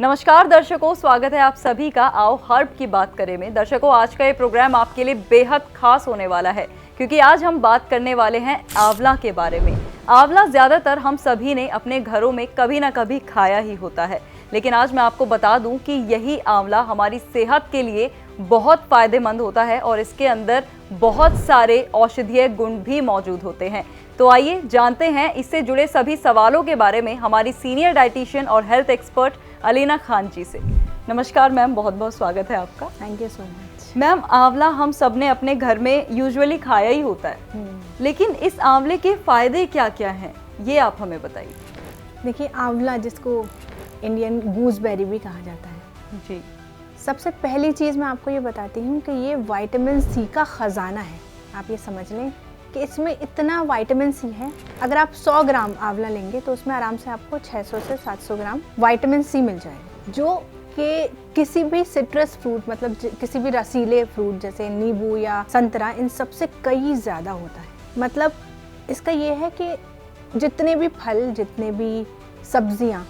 नमस्कार दर्शकों, स्वागत है आप सभी का आओ हर्ब की बात करें में। दर्शकों, आज का ये प्रोग्राम आपके लिए बेहद खास होने वाला है क्योंकि आज हम बात करने वाले हैं आंवला के बारे में। आंवला ज़्यादातर हम सभी ने अपने घरों में कभी ना कभी खाया ही होता है, लेकिन आज मैं आपको बता दूं कि यही आंवला हमारी सेहत के लिए बहुत फ़ायदेमंद होता है और इसके अंदर बहुत सारे औषधीय गुण भी मौजूद होते हैं। तो आइए जानते हैं इससे जुड़े सभी सवालों के बारे में हमारी सीनियर डाइटिशियन और हेल्थ एक्सपर्ट अलीना खान जी से। नमस्कार मैम, बहुत बहुत स्वागत है आपका। Thank you so much. Ma'am, आंवला हम सब ने अपने घर में यूजुअली खाया ही होता है, लेकिन इस आंवले के फ़ायदे क्या क्या हैं, ये आप हमें बताइए। देखिए, आंवला जिसको इंडियन गूसबेरी भी कहा जाता है जी, सबसे पहली चीज़ मैं आपको ये बताती हूँ कि ये विटामिन सी का ख़जाना है। आप ये समझ लें कि इसमें इतना विटामिन सी है। अगर आप 100 ग्राम आंवला लेंगे तो उसमें आराम से आपको 600 से 700 ग्राम विटामिन सी मिल जाएगा, जो कि किसी भी सिट्रस फ्रूट मतलब किसी भी रसीले फ्रूट जैसे नींबू या संतरा, इन सब से कई ज़्यादा होता है। मतलब इसका ये है कि जितने भी फल, जितने भी सब्जियाँ,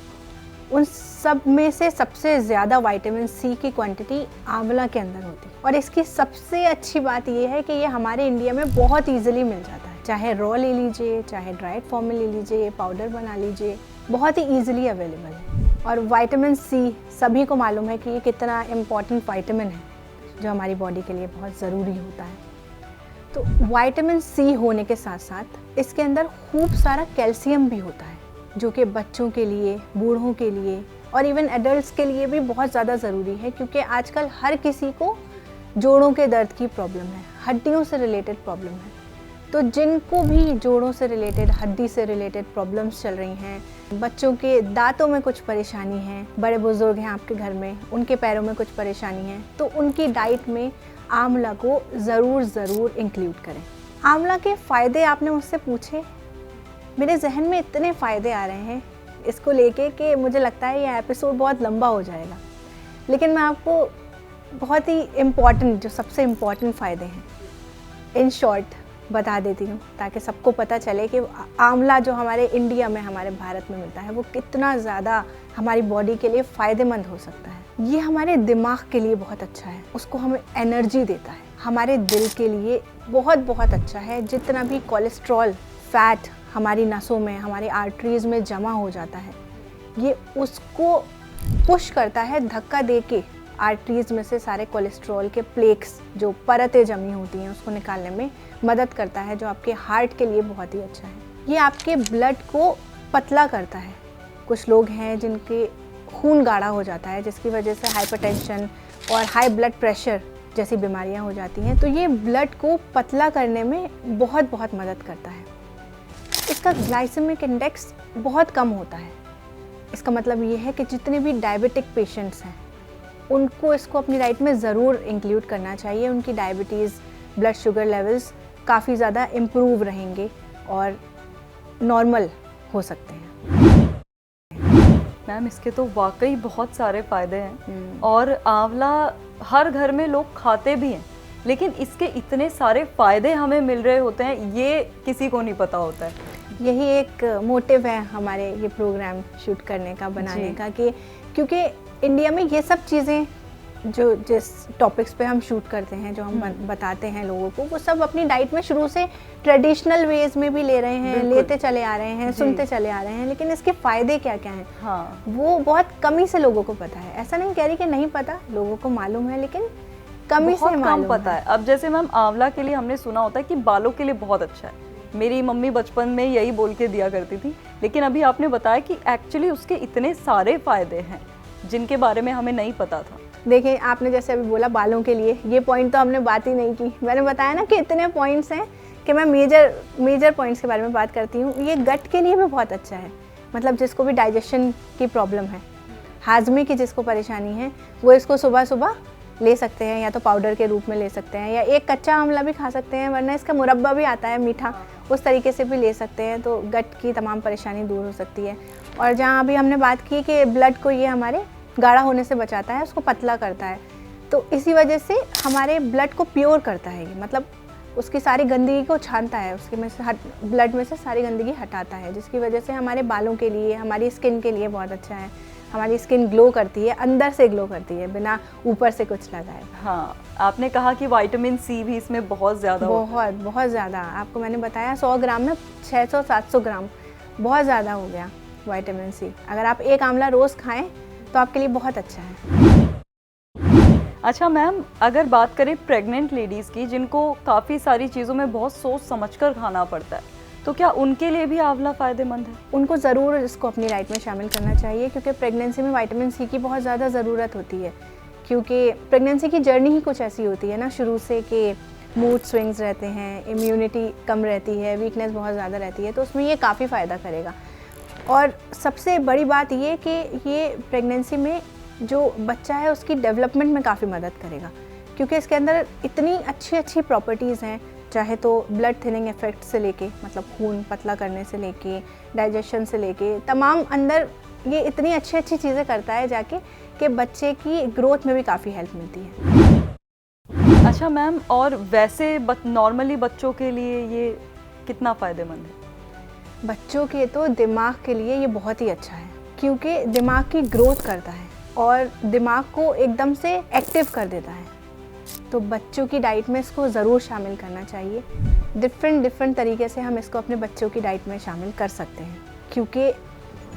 उन सब में से सबसे ज़्यादा विटामिन सी की क्वांटिटी आंवला के अंदर होती है। और इसकी सबसे अच्छी बात ये है कि ये हमारे इंडिया में बहुत इजीली मिल जाता है। चाहे रॉ ले लीजिए, चाहे ड्राइड फॉर्म में ले लीजिए, पाउडर बना लीजिए, बहुत ही ईजिली अवेलेबल है। और विटामिन सी सभी को मालूम है कि ये कितना इम्पॉर्टेंट विटामिन है जो हमारी बॉडी के लिए बहुत ज़रूरी होता है। तो विटामिन सी होने के साथ साथ इसके अंदर खूब सारा कैल्शियम भी होता है, जो कि बच्चों के लिए, बूढ़ों के लिए और इवन एडल्ट्स के लिए भी बहुत ज़्यादा ज़रूरी है, क्योंकि आजकल हर किसी को जोड़ों के दर्द की प्रॉब्लम है, हड्डियों से रिलेटेड प्रॉब्लम है। तो जिनको भी जोड़ों से रिलेटेड, हड्डी से रिलेटेड प्रॉब्लम्स चल रही हैं, बच्चों के दांतों में कुछ परेशानी है, बड़े बुजुर्ग हैं आपके घर में, उनके पैरों में कुछ परेशानी है, तो उनकी डाइट में आंवला को ज़रूर इंक्लूड करें। आंवला के फ़ायदे आपने मुझसे पूछे, मेरे जहन में इतने फ़ायदे आ रहे हैं इसको लेके कि मुझे लगता है ये एपिसोड बहुत लंबा हो जाएगा, लेकिन मैं आपको बहुत ही इम्पॉर्टेंट, जो सबसे इम्पॉर्टेंट फ़ायदे हैं, इन शॉर्ट बता देती हूँ, ताकि सबको पता चले कि आंवला जो हमारे इंडिया में, हमारे भारत में मिलता है, वो कितना ज़्यादा हमारी बॉडी के लिए फ़ायदेमंद हो सकता है। ये हमारे दिमाग के लिए बहुत अच्छा है, उसको हमें एनर्जी देता है। हमारे दिल के लिए बहुत अच्छा है। जितना भी कोलेस्ट्रॉल, फैट हमारी नसों में, हमारी आर्टरीज़ में जमा हो जाता है, ये उसको पुश करता है, धक्का दे के आर्टरीज़ में से सारे कोलेस्ट्रॉल के प्लेक्स, जो परतें जमी होती हैं, उसको निकालने में मदद करता है, जो आपके हार्ट के लिए बहुत ही अच्छा है। ये आपके ब्लड को पतला करता है। कुछ लोग हैं जिनके खून गाढ़ा हो जाता है, जिसकी वजह से हाइपरटेंशन और हाई ब्लड प्रेशर जैसी बीमारियां हो जाती हैं, तो ये ब्लड को पतला करने में बहुत मदद करता है। इसका ग्लाइसेमिक इंडेक्स बहुत कम होता है। इसका मतलब ये है कि जितने भी डायबिटिक पेशेंट्स हैं, उनको इसको अपनी डाइट में ज़रूर इंक्लूड करना चाहिए। उनकी डायबिटीज़, ब्लड शुगर लेवल्स काफ़ी ज़्यादा इम्प्रूव रहेंगे और नॉर्मल हो सकते हैं। मैम, इसके तो वाकई बहुत सारे फ़ायदे हैं और आंवला हर घर में लोग खाते भी हैं, लेकिन इसके इतने सारे फ़ायदे हमें मिल रहे होते हैं, ये किसी को नहीं पता होता है। यही एक मोटिव है हमारे ये प्रोग्राम शूट करने का, बनाने का, कि क्योंकि इंडिया में ये सब चीज़ें जो जिस टॉपिक्स पे हम शूट करते हैं, जो हम बताते हैं लोगों को, वो सब अपनी डाइट में शुरू से ट्रेडिशनल वेज में भी ले रहे हैं, लेते चले आ रहे हैं, सुनते चले आ रहे हैं, लेकिन इसके फ़ायदे क्या क्या हैं, हाँ, वो बहुत कमी से लोगों को पता है। ऐसा नहीं कह रही कि नहीं पता, लोगों को मालूम है, लेकिन कमी से कम पता है। अब जैसे मैम, आंवला के लिए हमने सुना होता है कि बालों के लिए बहुत अच्छा है। मेरी मम्मी बचपन में यही बोल के दिया करती थी, लेकिन अभी आपने बताया कि एक्चुअली उसके इतने सारे फ़ायदे हैं जिनके बारे में हमें नहीं पता था। देखिए, आपने जैसे अभी बोला बालों के लिए, ये पॉइंट तो हमने बात ही नहीं की। मैंने बताया ना कि इतने पॉइंट्स हैं कि मैं मेजर पॉइंट्स के बारे में बात करती हूँ। ये गट के लिए भी बहुत अच्छा है, मतलब जिसको भी डाइजेशन की प्रॉब्लम है, हाजमे की जिसको परेशानी है, वो इसको सुबह ले सकते हैं, या तो पाउडर के रूप में ले सकते हैं, या एक कच्चा आंवला भी खा सकते हैं, वरना इसका मुरब्बा भी आता है मीठा, उस तरीके से भी ले सकते हैं। तो गट की तमाम परेशानी दूर हो सकती है। और जहाँ अभी हमने बात की कि ब्लड को ये हमारे गाढ़ा होने से बचाता है, उसको पतला करता है, तो इसी वजह से हमारे ब्लड को प्योर करता है। ये मतलब उसकी सारी गंदगी को छानता है, उसके में से ब्लड में से सारी गंदगी हटाता है, जिसकी वजह से हमारे बालों के लिए, हमारी स्किन के लिए बहुत अच्छा है। हमारी स्किन ग्लो करती है, अंदर से ग्लो करती है बिना ऊपर से कुछ लगाए। हाँ, आपने कहा कि विटामिन सी भी इसमें बहुत ज़्यादा बहुत ज़्यादा। आपको मैंने बताया 100 ग्राम में 600-700 ग्राम, बहुत ज़्यादा हो गया विटामिन सी। अगर आप एक आंवला रोज़ खाएं तो आपके लिए बहुत अच्छा है। अच्छा मैम, अगर बात करें प्रेग्नेंट लेडीज़ की जिनको काफ़ी सारी चीज़ों में बहुत सोच समझकर खाना पड़ता है, तो क्या उनके लिए भी आंवला फ़ायदेमंद है? उनको ज़रूर इसको अपनी डाइट में शामिल करना चाहिए, क्योंकि प्रेगनेंसी में विटामिन सी की बहुत ज़्यादा ज़रूरत होती है। क्योंकि प्रेगनेंसी की जर्नी ही कुछ ऐसी होती है ना शुरू से, कि मूड स्विंग्स रहते हैं, इम्यूनिटी कम रहती है, वीकनेस बहुत ज़्यादा रहती है, तो उसमें ये काफ़ी फ़ायदा करेगा। और सबसे बड़ी बात ये कि ये प्रेगनेंसी में जो बच्चा है उसकी डेवलपमेंट में काफ़ी मदद करेगा, क्योंकि इसके अंदर इतनी अच्छी अच्छी प्रॉपर्टीज़ हैं, चाहे तो ब्लड थिनिंग इफेक्ट से लेके, मतलब खून पतला करने से लेके, डाइजेशन से लेके, तमाम अंदर ये इतनी अच्छी अच्छी चीज़ें करता है जाके कि बच्चे की ग्रोथ में भी काफ़ी हेल्प मिलती है। अच्छा मैम, और वैसे नॉर्मली बच्चों के लिए ये कितना फ़ायदेमंद है? बच्चों के तो दिमाग के लिए ये बहुत ही अच्छा है, क्योंकि दिमाग की ग्रोथ करता है और दिमाग को एकदम से एक्टिव कर देता है। तो बच्चों की डाइट में इसको ज़रूर शामिल करना चाहिए। डिफरेंट तरीके से हम इसको अपने बच्चों की डाइट में शामिल कर सकते हैं, क्योंकि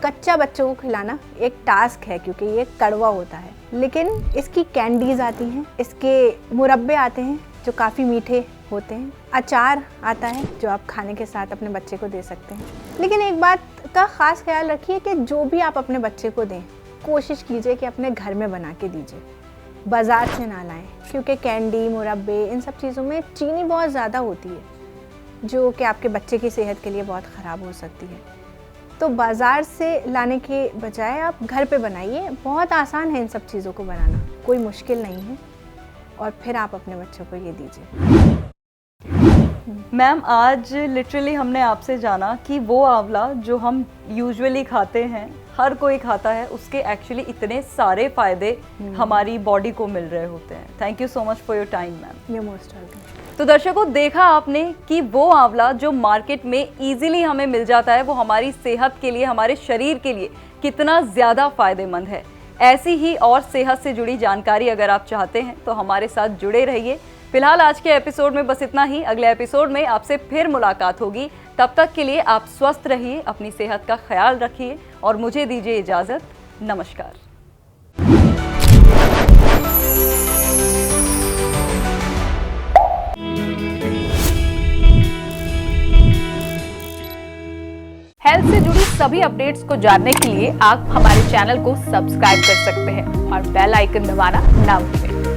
कच्चा बच्चों को खिलाना एक टास्क है, क्योंकि ये कड़वा होता है। लेकिन इसकी कैंडीज़ आती हैं, इसके मुरब्बे आते हैं जो काफ़ी मीठे होते हैं, अचार आता है जो आप खाने के साथ अपने बच्चे को दे सकते हैं। लेकिन एक बात का ख़ास ख्याल रखिए कि जो भी आप अपने बच्चे को दें, कोशिश कीजिए कि अपने घर में बना के दीजिए, बाज़ार से ना लाएं, क्योंकि कैंडी, मुरब्बे, इन सब चीज़ों में चीनी बहुत ज़्यादा होती है, जो कि आपके बच्चे की सेहत के लिए बहुत ख़राब हो सकती है। तो बाज़ार से लाने के बजाय आप घर पे बनाइए। बहुत आसान है इन सब चीज़ों को बनाना, कोई मुश्किल नहीं है, और फिर आप अपने बच्चों को ये दीजिए। मैम, आज लिटरली हमने आपसे जाना कि वो आंवला जो हम यूजुअली खाते हैं, हर कोई खाता है, उसके एक्चुअली इतने सारे फ़ायदे हमारी बॉडी को मिल रहे होते हैं। Thank you so much for your time ma'am. You most welcome. तो दर्शकों, देखा आपने कि वो आंवला जो मार्केट में इजीली हमें मिल जाता है, वो हमारी सेहत के लिए, हमारे शरीर के लिए कितना ज़्यादा फ़ायदेमंद है। ऐसी ही और सेहत से जुड़ी जानकारी अगर आप चाहते हैं तो हमारे साथ जुड़े रहिए। फिलहाल आज के एपिसोड में बस इतना ही। अगले एपिसोड में आपसे फिर मुलाकात होगी। तब तक के लिए आप स्वस्थ रहिए, अपनी सेहत का ख्याल रखिए और मुझे दीजिए इजाज़त। नमस्कार। हेल्थ से जुड़ी सभी अपडेट्स को जानने के लिए आप हमारे चैनल को सब्सक्राइब कर सकते हैं और बेल आइकन दबाना ना भूलें।